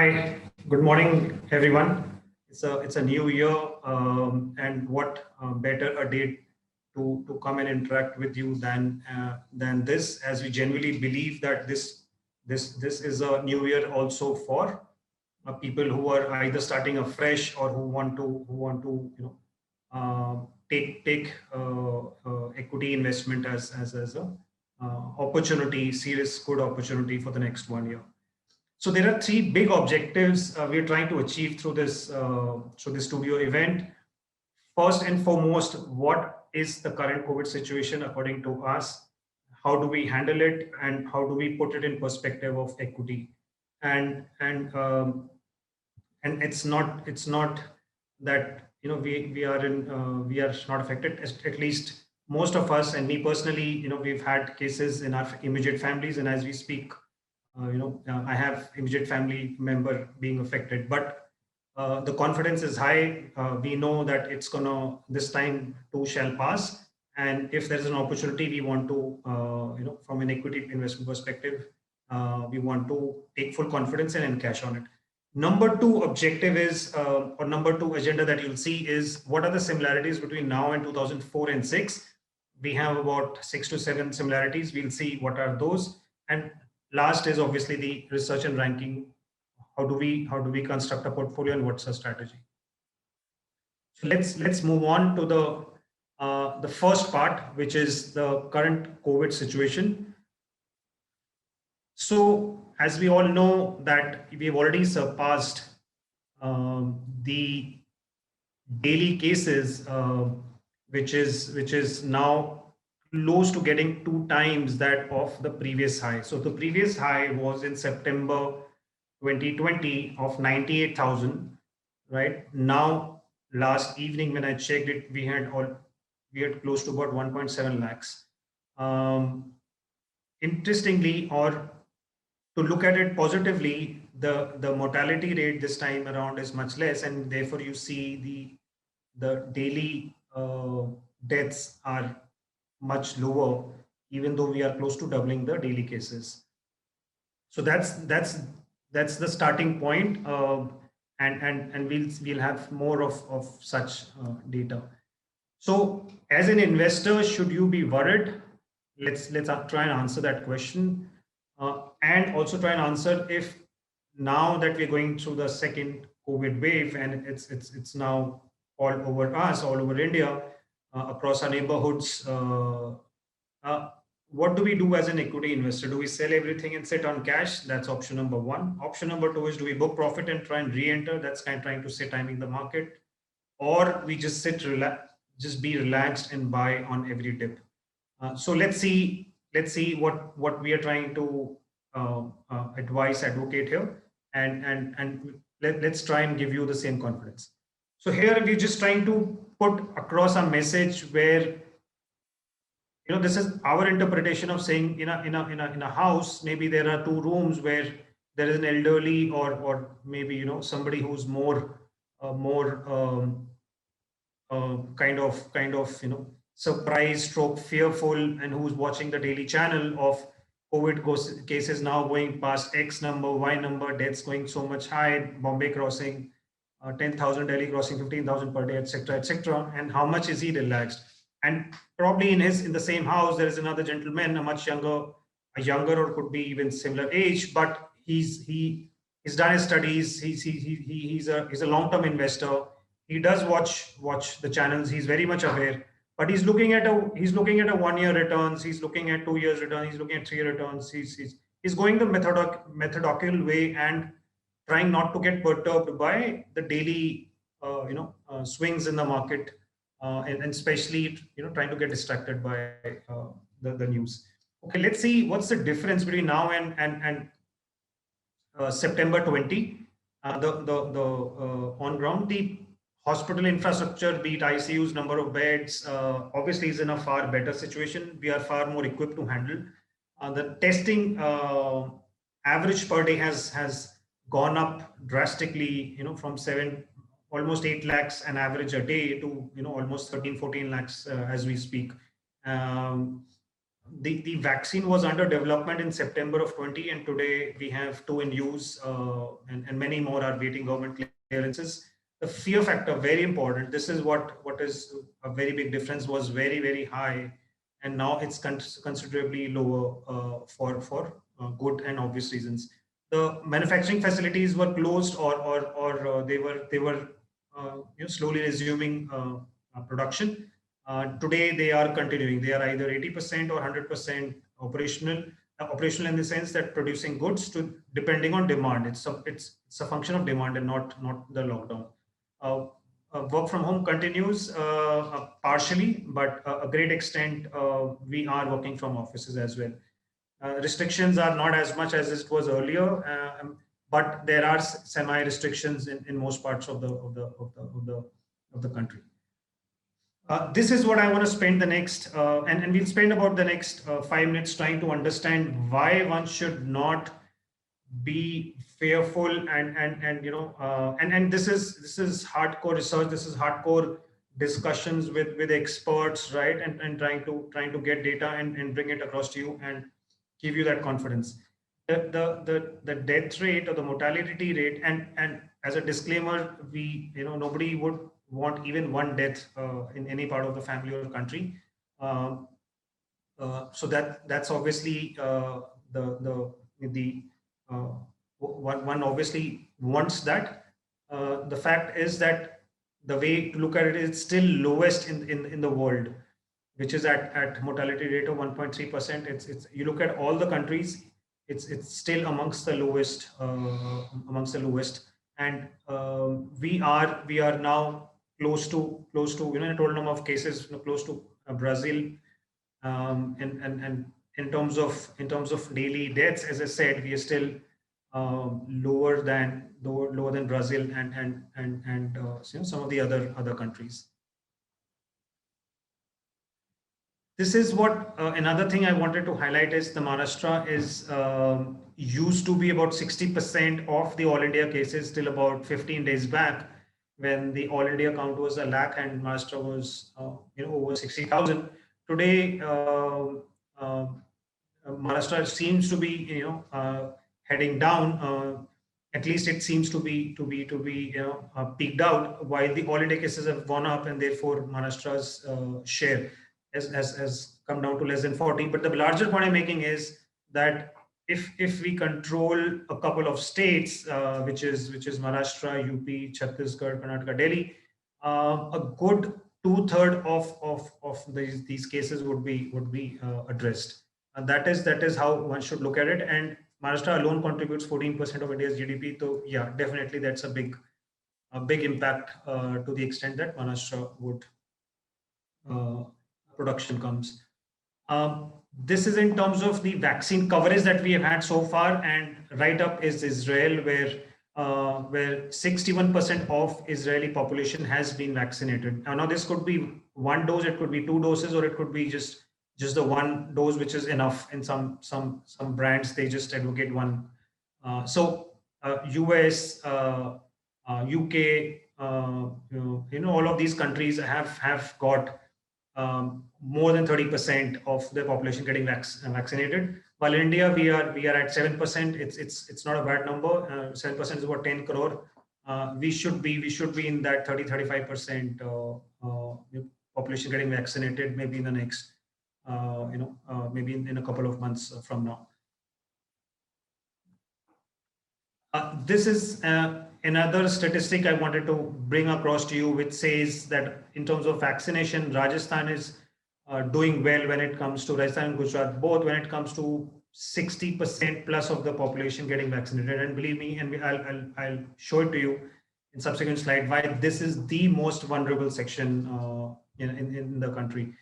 Hi, good morning, everyone. It's a new year, and what better a day to come and interact with you than this, as we genuinely believe that this is a new year also for people who are either starting afresh or who want to take equity investment as a opportunity, serious good opportunity for the next 1 year. So there are three big objectives we're trying to achieve through this studio event. First and foremost, what is the current COVID situation according to us? How do we handle it, and how do we put it in perspective of equity? And it's not that we are not affected. At least most of us, and me personally, we've had cases in our immediate families, and as we speak, I have immediate family member being affected, but the confidence is high. We know that it's gonna, this time too shall pass. And if there's an opportunity, we want to, from an equity investment perspective, we want to take full confidence and cash on it. Number two objective is, or number two agenda that you'll see is, what are the similarities between now and 2004 and 6? We have about 6 to 7 similarities. We'll see what are those. And last is obviously the research and ranking. How do we construct a portfolio, and what's our strategy? So let's move on to the first part, which is the current COVID situation. So as we all know that we've already surpassed the daily cases, which is now close to getting 2 times that of the previous high. So the previous high was in September 2020 of 98,000, right? Now, last evening when I checked it, we had close to about 1.7 lakhs. Interestingly, or to look at it positively, the mortality rate this time around is much less, and therefore you see the daily deaths are much lower, even though we are close to doubling the daily cases. So that's the starting point, and we'll have more of such data. So as an investor, should you be worried? Let's try and answer that question, and also try and answer if, now that we're going through the second COVID wave, and it's now all over us, all over India, across our neighborhoods. What do we do as an equity investor? Do we sell everything and sit on cash? That's option number one. Option number two is, do we book profit and try and re-enter? That's kind of trying to sit timing the market, or we just just be relaxed and buy on every dip. So let's see what we are trying to advocate here, and let's try and give you the same confidence. So here we're just trying to put across a message where, this is our interpretation of saying, in a house, maybe there are 2 rooms where there is an elderly, or maybe, somebody who's more kind of surprised stroke fearful, and who's watching the daily channel of COVID cases now going past X number, Y number, deaths going so much high, Bombay crossing 10,000, Delhi crossing 15,000 per day, etc., etc. And how much is he relaxed? And probably in the same house there is another gentleman, a much younger, or could be even similar age, but he's done his studies. He's a long-term investor. He does watch the channels. He's very much aware, but he's looking at a 1 year returns. He's looking at 2 years returns. He's looking at 3 year returns. He's going the methodical way, and trying not to get perturbed by the daily swings in the market, and especially trying to get distracted by the news. Okay, let's see what's the difference between now and September 20. The on ground, the hospital infrastructure, be it ICUs, number of beds, obviously is in a far better situation. We are far more equipped to handle. The testing average per day has gone up drastically, from almost 8 lakhs an average a day to almost 13-14 lakhs as we speak. the vaccine was under development in September of 20, and today we have two in use, and many more are waiting government clearances. The fear factor, very important. This is what is a very big difference, was very high, and now it's considerably lower for good and obvious reasons. The manufacturing facilities were closed, or they were slowly resuming production. Today they are continuing. They are either 80% or 100% operational. Operational in the sense that producing goods to depending on demand. It's a function of demand and not the lockdown. Uh, Work from home continues partially, but a great extent we are working from offices as well. Restrictions are not as much as it was earlier, but there are semi restrictions in most parts of the country. This is what I want to spend the next, and we'll spend about the next 5 minutes trying to understand why one should not be fearful, and this is hardcore research. This is hardcore discussions with experts, right? And trying to get data and bring it across to you and give you that confidence. The death rate or the mortality rate, and as a disclaimer, nobody would want even one death in any part of the family or country. Um, so that's obviously the one obviously wants that. The fact is that the way to look at it is still lowest in the world, which is at mortality rate of 1.3%. It's you look at all the countries, it's still amongst the lowest, and we are now close to a total number of cases, close to Brazil, and in terms of daily deaths, as I said, we are still lower than Brazil and some of the other countries. This is what another thing I wanted to highlight is the Maharashtra is used to be about 60% of the all India cases till about 15 days back, when the all India count was a lakh and Maharashtra was over 60,000. Today, Maharashtra seems to be heading down. At least it seems to be peaked out, while the all India cases have gone up, and therefore Maharashtra's share has come down to less than 40. But the larger point I'm making is that if we control a couple of states, which is Maharashtra, UP, Chhattisgarh, Karnataka, Delhi, a good two-thirds of these cases would be addressed. And that is how one should look at it. And Maharashtra alone contributes 14% of India's GDP. So yeah, definitely that's a big impact to the extent that Maharashtra would production comes. This is in terms of the vaccine coverage that we have had so far, and right up is Israel, where 61% of Israeli population has been vaccinated. Now this could be one dose, it could be two doses, or it could be just the one dose, which is enough. In some brands, they just advocate one. US, UK, all of these countries have got more than 30% of the population getting vaccinated. While in India, we are at 7%. It's not a bad number. 7% is about 10 crore. We should be in that 30-35% population getting vaccinated, maybe in the next maybe in a couple of months from now. This is another statistic I wanted to bring across to you, which says that in terms of vaccination, Rajasthan is doing well when it comes to Rajasthan and Gujarat, both when it comes to 60% plus of the population getting vaccinated. And believe me, and I'll show it to you in subsequent slide, why this is the most vulnerable section in the country.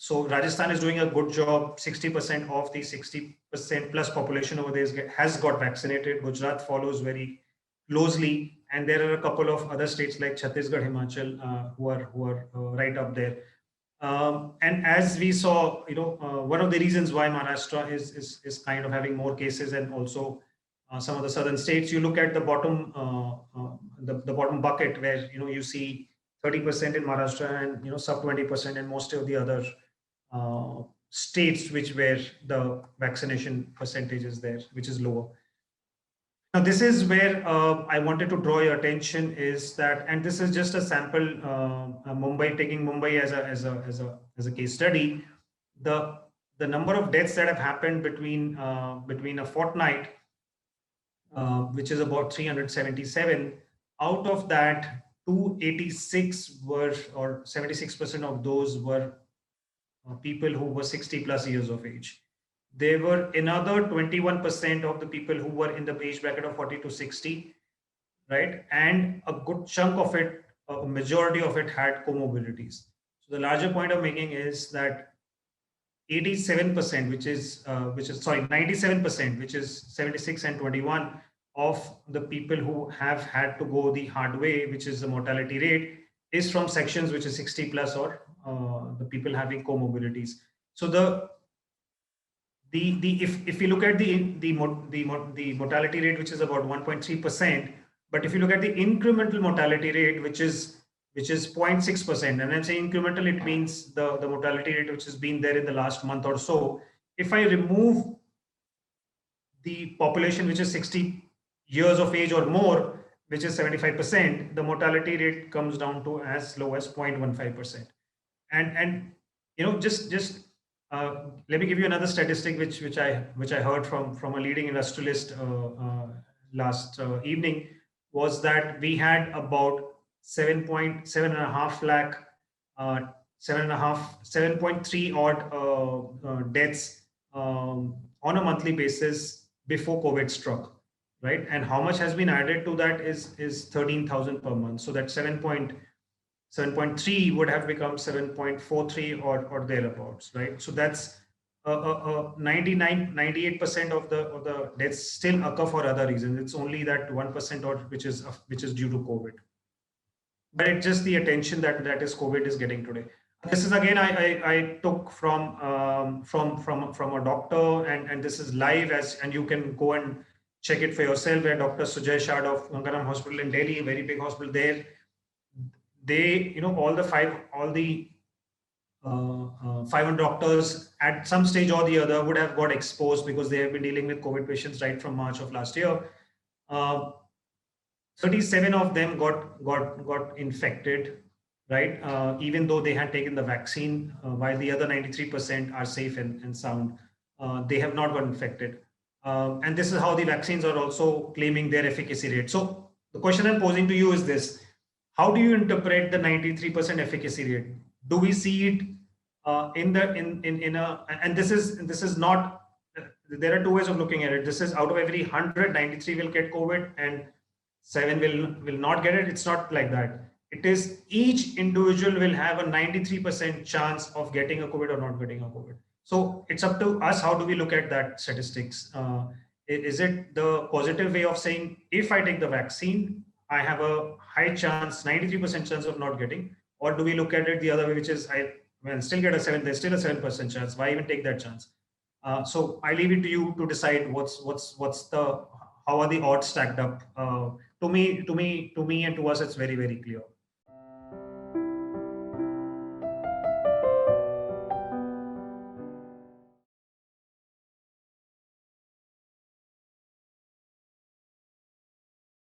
So Rajasthan is doing a good job. 60% of the 60% plus population over there has got vaccinated. Gujarat follows very closely, and there are a couple of other states like Chhattisgarh, Himachal, who are right up there. And as we saw, one of the reasons why Maharashtra is kind of having more cases, and also some of the southern states, you look at the bottom the bottom bucket, where you see 30% in Maharashtra and sub 20% in most of the other states where the vaccination percentage is there, which is lower. Now, this is where I wanted to draw your attention is that, and this is just a sample, Mumbai, taking Mumbai as a case study. The number of deaths that have happened between a fortnight, which is about 377. Out of that, 286 were, or 76% of those were people who were 60 plus years of age. There were another 21% of the people who were in the age bracket of 40 to 60, right? And a good chunk of it, a majority of it had comorbidities. So the larger point I'm making is that 87%, which is 97%, which is 76 and 21 of the people who have had to go the hard way, which is the mortality rate, is from sections which is 60 plus or the people having comorbidities. So if you look at the mortality rate, which is about 1.3%, but if you look at the incremental mortality rate, which is 0.6%, and I'm saying incremental, it means the mortality rate which has been there in the last month or so. If I remove the population which is 60 years of age or more, which is 75%, the mortality rate comes down to as low as 0.15%. And just let me give you another statistic which I heard from a leading industrialist last evening, was that we had about 7.5 lakh 7.3 odd deaths on a monthly basis before COVID struck, right? And how much has been added to that is 13,000 per month. So that 7.3 would have become 7.43 or thereabouts, right? So that's 98% of the deaths still occur for other reasons. It's only that 1% or which is due to COVID. But it's just the attention that is COVID is getting today. This is again I took from a doctor, and this is live, and you can go and check it for yourself. Where Dr. Sujay Shad of Gangaram Hospital in Delhi, a very big hospital there, they all the 500 doctors at some stage or the other would have got exposed because they have been dealing with COVID patients right from March of last year. 37 of them got infected, right? Even though they had taken the vaccine, while the other 93% are safe and sound, they have not got infected. And this is how the vaccines are also claiming their efficacy rate. So the question I'm posing to you is this: how do you interpret the 93% efficacy rate? Do we see it and this is not, there are two ways of looking at it. This is out of every 100, 93 will get COVID and 7 will not get it. It's not like that. It is each individual will have a 93% chance of getting a COVID or not getting a COVID. So it's up to us. How do we look at that statistics? Is it the positive way of saying, if I take the vaccine, I have a high chance, 93% chance of not getting? Or do we look at it the other way, which is I still get a 7, there's still a 7% chance. Why even take that chance? So I leave it to you to decide how are the odds stacked up. To me and to us, it's very, very clear.